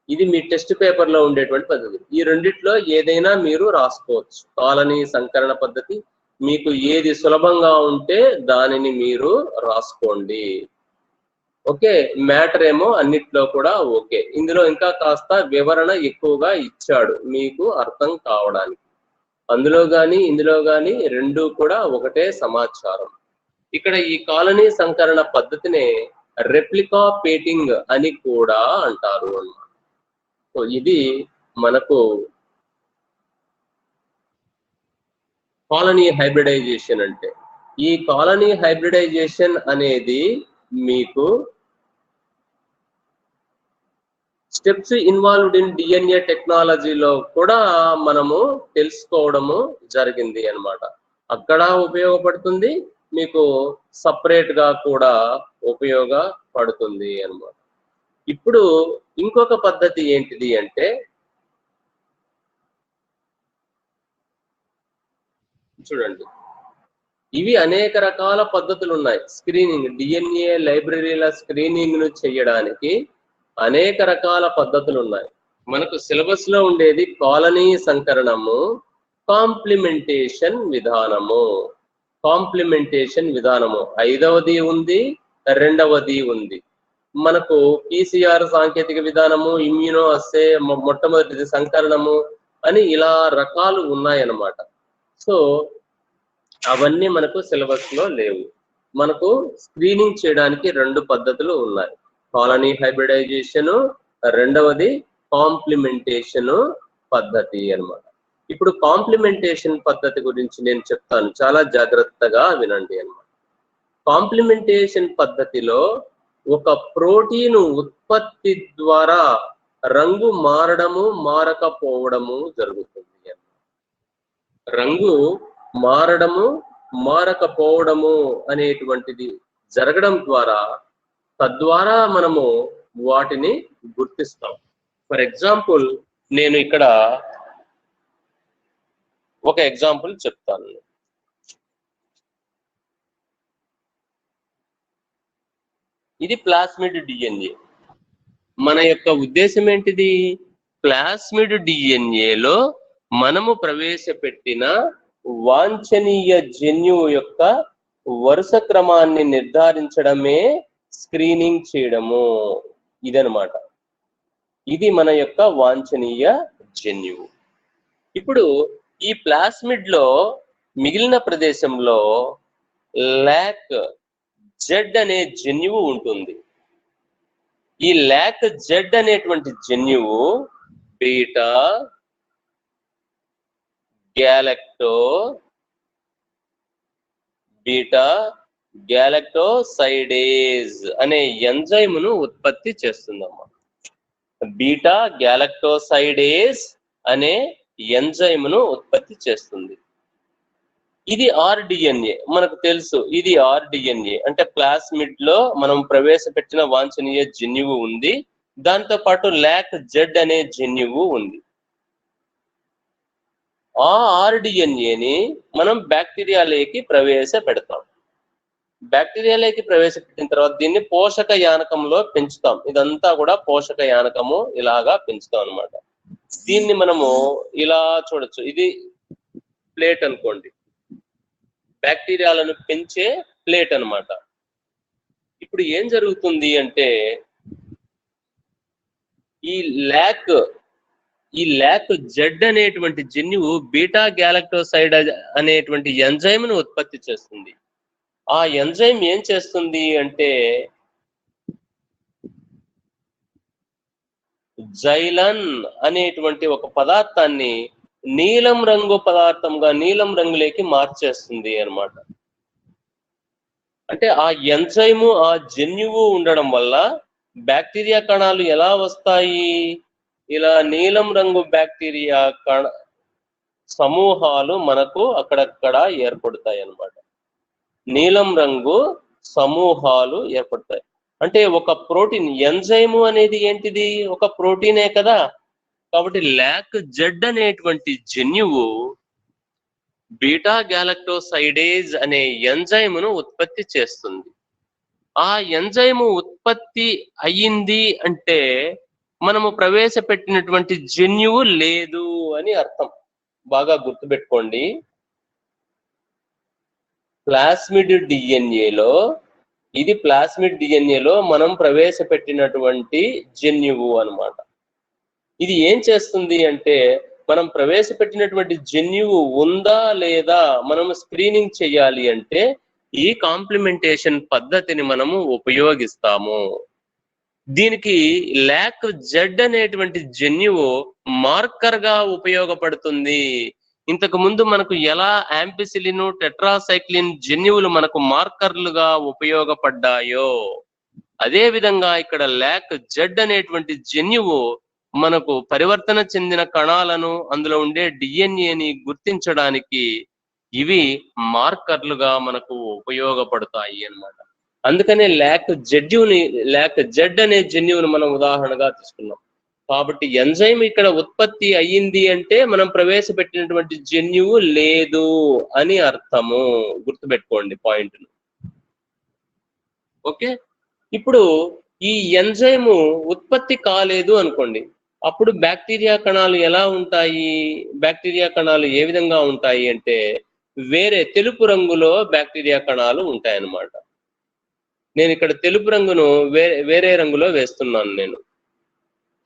ఇది మీ టెస్ట్ పేపర్ లో ఉండేటువంటి పద్ధతి. ఈ రెండిట్లో ఏదైనా మీరు రాసుకోవచ్చు. కాలనీ సంకలన పద్ధతి మీకు ఏది సులభంగా ఉంటే దానిని మీరు రాసుకోండి. ఓకే, మ్యాటర్ ఏమో అన్నిట్లో కూడా ఓకే. ఇందులో ఇంకా కాస్త వివరణ ఎక్కువగా ఇచ్చాడు మీకు అర్థం కావడానికి. అందులో గాని ఇందులో గాని రెండు కూడా ఒకటే సమాచారం. ఇక్కడ ఈ కాలనీ సంకలన పద్ధతినే రెప్లికా పేటింగ్ అని కూడా అంటారు అన్నమాట. సో ఇది మనకు కాలనీ హైబ్రిడైజేషన్ అంటే. ఈ కాలనీ హైబ్రిడైజేషన్ అనేది మీకు స్టెప్స్ ఇన్వాల్వ్డ్ ఇన్ డిఎన్ఏ టెక్నాలజీలో కూడా మనము తెలుసుకోవడము జరిగింది అన్నమాట. అక్కడ ఉపయోగపడుతుంది, మీకు సపరేట్ గా కూడా ఉపయోగపడుతుంది అన్నమాట. ఇప్పుడు ఇంకొక పద్ధతి ఏంటిది అంటే చూడండి, ఇవి అనేక రకాల పద్ధతులు ఉన్నాయి. స్క్రీనింగ్, డిఎన్ఏ లైబ్రరీల స్క్రీనింగ్ ను చేయడానికి అనేక రకాల పద్ధతులు ఉన్నాయి. మనకు సిలబస్ లో ఉండేది కాలనీ సంకరణము, కాంప్లిమెంటేషన్ విధానము. కాంప్లిమెంటేషన్ విధానము ఐదవది ఉంది, రెండవది ఉంది. మనకు పీసీఆర్ సాంకేతిక విధానము, ఇమ్యూనో అస్సే మొట్టమొదటిది సంకరణము అని ఇలా రకాలు ఉన్నాయన్నమాట. సో అవన్నీ మనకు సిలబస్ లో లేవు. మనకు స్క్రీనింగ్ చేయడానికి రెండు పద్ధతులు ఉన్నాయి, కాలనీ హైబ్రిడైజేషన్, రెండవది కాంప్లిమెంటేషన్ పద్ధతి అన్నమాట. ఇప్పుడు కాంప్లిమెంటేషన్ పద్ధతి గురించి నేను చెప్తాను, చాలా జాగ్రత్తగా వినండి అన్నమాట. కాంప్లిమెంటేషన్ పద్ధతిలో ఒక ప్రోటీన్ ఉత్పత్తి ద్వారా రంగు మారడము మారకపోవడము జరుగుతుంది. రంగు మారడము మారకపోవడము అనేటువంటిది జరగడం ద్వారా తద్వారా మనము వాటిని గుర్తిస్తాం. ఫర్ ఎగ్జాంపుల్ నేను ఇక్కడ ఒక ఎగ్జాంపుల్ చెప్తాను. ఇది ప్లాస్మిడ్ డిఎన్ఏ. మన యొక్క ఉద్దేశం ఏంటిది? ప్లాస్మిడ్ డిఎన్ఏలో మనము ప్రవేశపెట్టిన వాంఛనీయ జన్యువు యొక్క వరుస క్రమాన్ని నిర్ధారించడమే స్క్రీనింగ్ చేయడము. ఇదనమాట, ఇది మన యొక్క వాంఛనీయ జన్యువు. ఇప్పుడు ఈ ప్లాస్మిడ్ లో మిగిలిన ప్రదేశంలో లాక్ జెడ్ అనే జన్యువు ఉంటుంది. ఈ లాక్ జెడ్ అనేటువంటి జన్యువు బీటా గ్యాలక్టోసైడేజ్ అనే ఎంజైమ్ను ఉత్పత్తి చేస్తుందమ్మా. బీటా గ్యాలక్టోసైడేజ్ అనే ఎంజైమ్ను ఉత్పత్తి చేస్తుంది. ఇది ఆర్డిఎన్ఏ, మనకు తెలుసు ఇది ఆర్డిఎన్ఏ అంటే ప్లాస్మిడ్ లో మనం ప్రవేశపెట్టిన వాంఛనీయ జన్యువు ఉంది, దాంతో పాటు లాక్ జెడ్ అనే జన్యువు ఉంది. ఆ ఆర్డిఎన్ఏని మనం బ్యాక్టీరియాలోకి ప్రవేశపెడతాం. బ్యాక్టీరియాలోకి ప్రవేశపెట్టిన తర్వాత దీన్ని పోషక యానకంలో పెంచుతాం. ఇదంతా కూడా పోషక యానకము ఇలాగా పెంచుతాం అన్నమాట. దీన్ని మనము ఇలా చూడొచ్చు. ఇది ప్లేట్ అనుకోండి, బ్యాక్టీరియాలను పెంచే ప్లేట్ అన్నమాట. ఇప్పుడు ఏం జరుగుతుంది అంటే ఈ ల్యాక్ జెడ్ అనేటువంటి జన్యువు బీటా గ్యాలక్టోసైడ్ అనేటువంటి ఎంజైమ్ను ఉత్పత్తి చేస్తుంది. ఆ ఎంజైమ్ ఏం చేస్తుంది అంటే జైలన్ అనేటువంటి ఒక పదార్థాన్ని నీలం రంగు పదార్థంగా నీలం రంగులోకి మార్చేస్తుంది అన్నమాట. అంటే ఆ ఎంజైము ఆ జన్యువు ఉండడం వల్ల బ్యాక్టీరియా కణాలు ఎలా వస్తాయి? ఇలా నీలం రంగు బ్యాక్టీరియా సమూహాలు మనకు అక్కడక్కడ ఏర్పడతాయి అన్నమాట. నీలం రంగు సమూహాలు ఏర్పడతాయి. అంటే ఒక ప్రోటీన్, ఎంజైము అనేది ఏంటిది? ఒక ప్రోటీనే కదా. కాబట్టి ల్యాక్ జెడ్ అనేటువంటి జన్యువు బీటా గ్యాలక్టోసైడేజ్ అనే ఎంజైమును ఉత్పత్తి చేస్తుంది. ఆ ఎంజైము ఉత్పత్తి అయ్యింది అంటే మనము ప్రవేశపెట్టినటువంటి జన్యువు లేదు అని అర్థం. బాగా గుర్తుపెట్టుకోండి. ప్లాస్మిడ్ డిఎన్ఏలో, ఇది ప్లాస్మిడ్ డిఎన్ఏలో మనం ప్రవేశపెట్టినటువంటి జన్యువు అన్నమాట. ఇది ఏం చేస్తుంది అంటే మనం ప్రవేశపెట్టినటువంటి జన్యువు ఉందా లేదా మనము స్క్రీనింగ్ చేయాలి అంటే ఈ కాంప్లిమెంటేషన్ పద్ధతిని మనము ఉపయోగిస్తాము. దీనికి ల్యాక్ జెడ్ అనేటువంటి జన్యువు మార్కర్ గా ఉపయోగపడుతుంది. ఇంతకు ముందు మనకు ఎలా యాంపిసిలిన్, టెట్రాసైక్లిన్ జన్యువులు మనకు మార్కర్లుగా ఉపయోగపడ్డాయో అదే విధంగా ఇక్కడ ల్యాక్ జెడ్ అనేటువంటి జన్యువు మనకు పరివర్తన చెందిన కణాలను, అందులో ఉండే డిఎన్ఏని గుర్తించడానికి ఇవి మార్కర్లుగా మనకు ఉపయోగపడతాయి అన్నమాట. అందుకనే ల్యాక్ జెడ్ అనే జన్యువును మనం ఉదాహరణగా తీసుకున్నాం. కాబట్టి ఎంజైమ్ ఇక్కడ ఉత్పత్తి అయ్యింది అంటే మనం ప్రవేశపెట్టినటువంటి జన్యువు లేదు అని అర్థము. గుర్తుపెట్టుకోండి పాయింట్ను. ఓకే, ఇప్పుడు ఈ ఎంజైము ఉత్పత్తి కాలేదు అనుకోండి, అప్పుడు బ్యాక్టీరియా కణాలు ఎలా ఉంటాయి? బ్యాక్టీరియా కణాలు ఏ విధంగా ఉంటాయి అంటే వేరే తెలుపు రంగులో బ్యాక్టీరియా కణాలు ఉంటాయి అన్నమాట. నేను ఇక్కడ తెలుపు రంగును వేరే రంగులో వేస్తున్నాను. నేను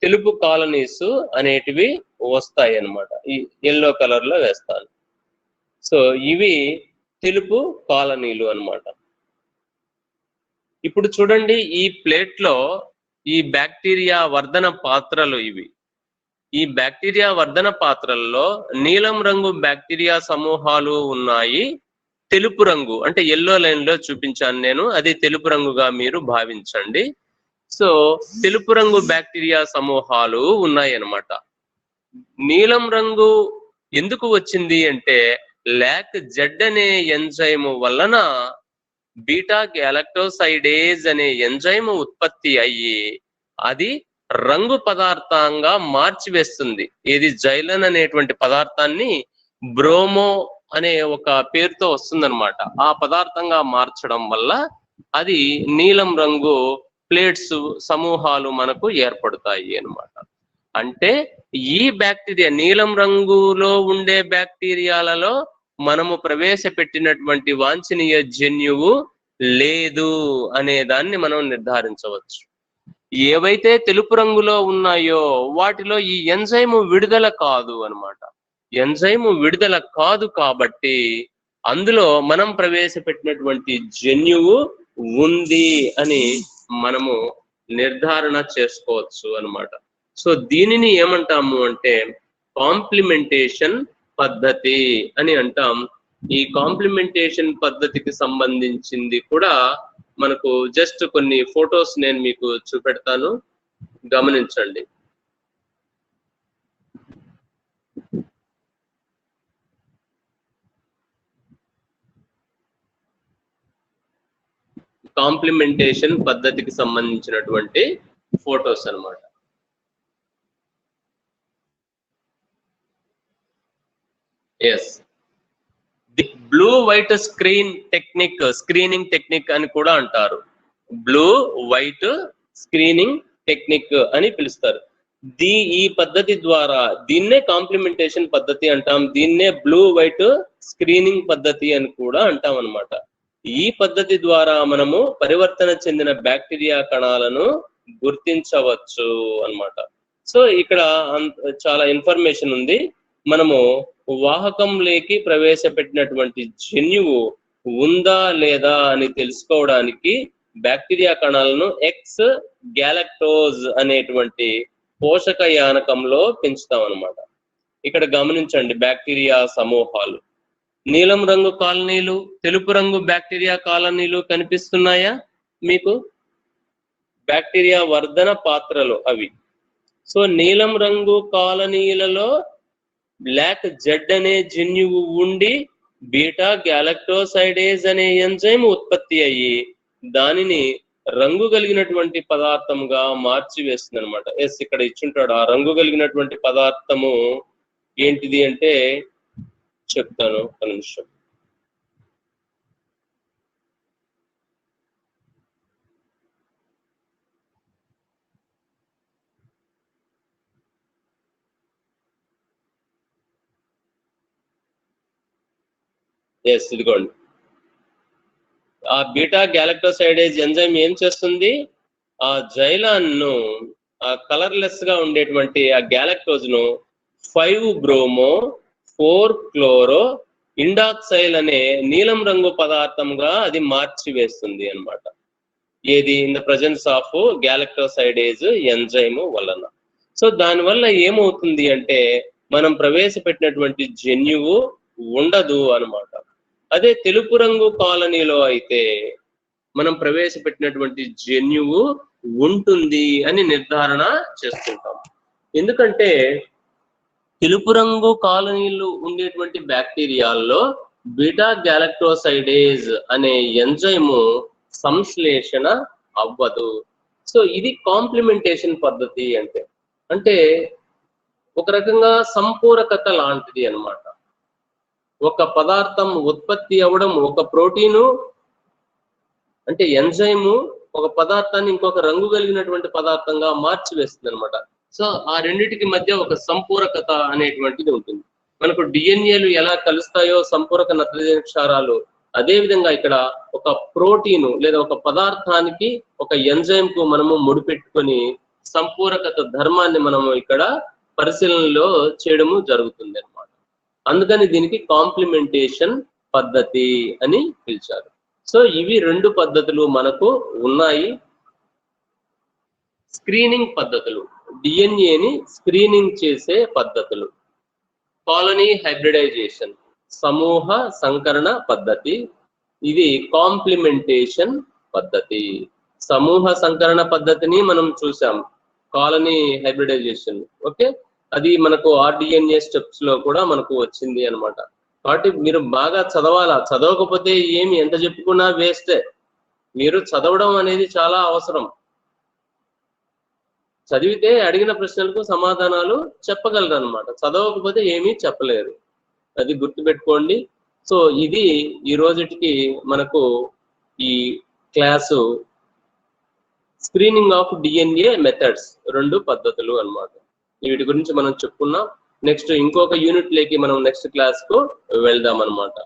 తెలుపు కాలనీస్ అనేటివి వస్తాయి అన్నమాట. ఈ ఎల్లో కలర్ లో వేస్తాను. సో ఇవి తెలుపు కాలనీలు అన్నమాట. ఇప్పుడు చూడండి, ఈ ప్లేట్ లో ఈ బ్యాక్టీరియా వర్ధన పాత్రలు ఇవి. ఈ బ్యాక్టీరియా వర్ధన పాత్రల్లో నీలం రంగు బ్యాక్టీరియా సమూహాలు ఉన్నాయి. తెలుపు రంగు అంటే ఎల్లో లైన్ లో చూపించాను నేను, అది తెలుపు రంగుగా మీరు భావించండి. సో తెలుపు రంగు బ్యాక్టీరియా సమూహాలు ఉన్నాయి అన్నమాట. నీలం రంగు ఎందుకు వచ్చింది అంటే ల్యాక్ జెడ్ అనే ఎంజైము వలన బీటా గ్యాలక్టోసైడేజ్ అనే ఎంజైము ఉత్పత్తి అయ్యి అది రంగు పదార్థంగా మార్చివేస్తుంది. ఇది జైలన్ అనేటువంటి పదార్థాన్ని బ్రోమో అనే ఒక పేరుతో వస్తుందన్నమాట. ఆ పదార్థంగా మార్చడం వల్ల అది నీలం రంగు ప్లేట్స్ సమూహాలు మనకు ఏర్పడతాయి అన్నమాట. అంటే ఈ బ్యాక్టీరియా నీలం రంగులో ఉండే బ్యాక్టీరియాలలో మనము ప్రవేశపెట్టినటువంటి వాంఛనీయ జన్యువు లేదు అనే దాన్ని మనం నిర్ధారించవచ్చు. ఏవైతే తెలుపు రంగులో ఉన్నాయో వాటిలో ఈ ఎంజైము విడుదల కాదు అన్నమాట. ఎంజైము విడుదల కాదు కాబట్టి అందులో మనం ప్రవేశపెట్టినటువంటి జన్యువు ఉంది అని మనము నిర్ధారణ చేసుకోవచ్చు అన్నమాట. సో దీనిని ఏమంటాము అంటే కాంప్లిమెంటేషన్ పద్ధతి అని అంటాం. ఈ కాంప్లిమెంటేషన్ పద్ధతికి సంబంధించింది కూడా మనకు జస్ట్ కొన్ని ఫొటోస్ నేను మీకు చూపెడతాను, గమనించండి. కాంప్లిమెంటేషన్ పద్ధతికి సంబంధించినటువంటి ఫొటోస్ అన్నమాట. Yes, the blue white screening technique అని కూడా అంటారు. బ్లూ వైట్ స్క్రీనింగ్ టెక్నిక్ అని పిలుస్తారు. ఈ పద్ధతి ద్వారా దీన్నే కాంప్లిమెంటేషన్ పద్ధతి అంటాం, దీన్నే బ్లూ వైట్ స్క్రీనింగ్ పద్ధతి అని కూడా అంటాం అన్నమాట. ఈ పద్ధతి ద్వారా మనము పరివర్తన చెందిన బ్యాక్టీరియా కణాలను గుర్తించవచ్చు అన్నమాట. సో ఇక్కడ చాలా ఇన్ఫర్మేషన్ ఉంది. మనము వాహకంలోకి ప్రవేశపెట్టినటువంటి జన్యువు ఉందా లేదా అని తెలుసుకోవడానికి బ్యాక్టీరియా కణాలను ఎక్స్ గ్యాలక్టోజ్ అనేటువంటి పోషక యానకంలో పెంచుతాం అన్నమాట. ఇక్కడ గమనించండి, బ్యాక్టీరియా సమూహాలు, నీలం రంగు కాలనీలు, తెలుపు రంగు బ్యాక్టీరియా కాలనీలు కనిపిస్తున్నాయా మీకు? బ్యాక్టీరియా వర్ధన పాత్రలు అవి. సో నీలం రంగు కాలనీలలో బ్లాక్ జెడ్ అనే జన్యువు ఉండి బీటా గ్యాలక్టోసైడేజ్ అనే ఎంజైమ్ ఉత్పత్తి అయ్యి దానిని రంగు కలిగినటువంటి పదార్థంగా మార్చి వేస్తుంది అనమాట. ఎస్, ఇక్కడ ఇచ్చుంటాడు. ఆ రంగు కలిగినటువంటి పదార్థము ఏంటిది అంటే చెప్తాను ఒక నిమిషం. ఎస్, ఇదిగోండి. ఆ బీటా గ్యాలక్టోసైడేజ్ ఎంజైమ్ ఏం చేస్తుంది? ఆ జైలాన్ ను, ఆ కలర్లెస్ గా ఉండేటువంటి ఆ గ్యాలక్టోజ్ ను 5-బ్రోమో 4-క్లోరో ఇండాక్సైల్ అనే నీలం రంగు పదార్థంగా అది మార్చి వేస్తుంది అన్నమాట. ఏది? In the presence of galactosidase enzyme వలన. సో దానివల్ల ఏమవుతుంది అంటే మనం ప్రవేశపెట్టినటువంటి జన్యువు ఉండదు అన్నమాట. అదే తెలుపు రంగు కాలనీలో అయితే మనం ప్రవేశపెట్టినటువంటి జన్యువు ఉంటుంది అని నిర్ధారణ చేసుకుంటాం. ఎందుకంటే తెలుపు రంగు కాలనీలు ఉండేటువంటి బ్యాక్టీరియాల్లో బీటా గ్యాలక్టోసైడేజ్ అనే ఎంజైము సంశ్లేషణ అవ్వదు. సో ఇది కాంప్లిమెంటేషన్ పద్ధతి అంటే ఒక రకంగా సంపూరకత లాంటిది అన్నమాట. ఒక పదార్థం ఉత్పత్తి అవ్వడం, ఒక ప్రోటీను అంటే ఎంజైము ఒక పదార్థాన్ని ఇంకొక రంగు కలిగినటువంటి పదార్థంగా మార్చివేస్తుంది అనమాట. సో ఆ రెండిటికి మధ్య ఒక సంపూరకత అనేటువంటిది ఉంటుంది. మనకు డిఎన్ఏలు ఎలా కలుస్తాయో సంపూరక నత్రజని క్షారాలు, అదే విధంగా ఇక్కడ ఒక ప్రోటీను లేదా ఒక పదార్థానికి ఒక ఎంజైమ్ కు మనము ముడిపెట్టుకొని సంపూరకత ధర్మాన్ని మనము ఇక్కడ పరిశీలనలో చేయడము జరుగుతుంది అన్నమాట. అందుకని దీనికి కాంప్లిమెంటేషన్ పద్ధతి అని పిలిచారు. సో ఇవి రెండు పద్ధతులు మనకు ఉన్నాయి. స్క్రీనింగ్ పద్ధతులు, డిఎన్ఏని స్క్రీనింగ్ చేసే పద్ధతులు. కాలనీ హైబ్రిడైజేషన్, సమూహ సంకరణ పద్ధతి. ఇది కాంప్లిమెంటేషన్ పద్ధతి. సమూహ సంకరణ పద్ధతిని మనం చూసాం, కాలనీ హైబ్రిడైజేషన్. ఓకే, అది మనకు ఆర్డిఎన్ఏ స్టెప్స్ లో కూడా మనకు వచ్చింది అన్నమాట. కాబట్టి మీరు బాగా చదవాలా, చదవకపోతే ఏమి ఎంత చెప్పుకున్నా వేస్టే. మీరు చదవడం అనేది చాలా అవసరం. చదివితే అడిగిన ప్రశ్నలకు సమాధానాలు చెప్పగలరు అనమాట, చదవకపోతే ఏమీ చెప్పలేరు. అది గుర్తుపెట్టుకోండి. సో ఇది ఈ రోజుకి మనకు ఈ class screening of DNA methods, రెండు పద్ధతులు అన్నమాట. వీటి గురించి మనం చెప్పుకున్నాం. నెక్స్ట్ ఇంకొక యూనిట్ లేకి మనం నెక్స్ట్ క్లాస్ కు వెళ్దాం అన్నమాట.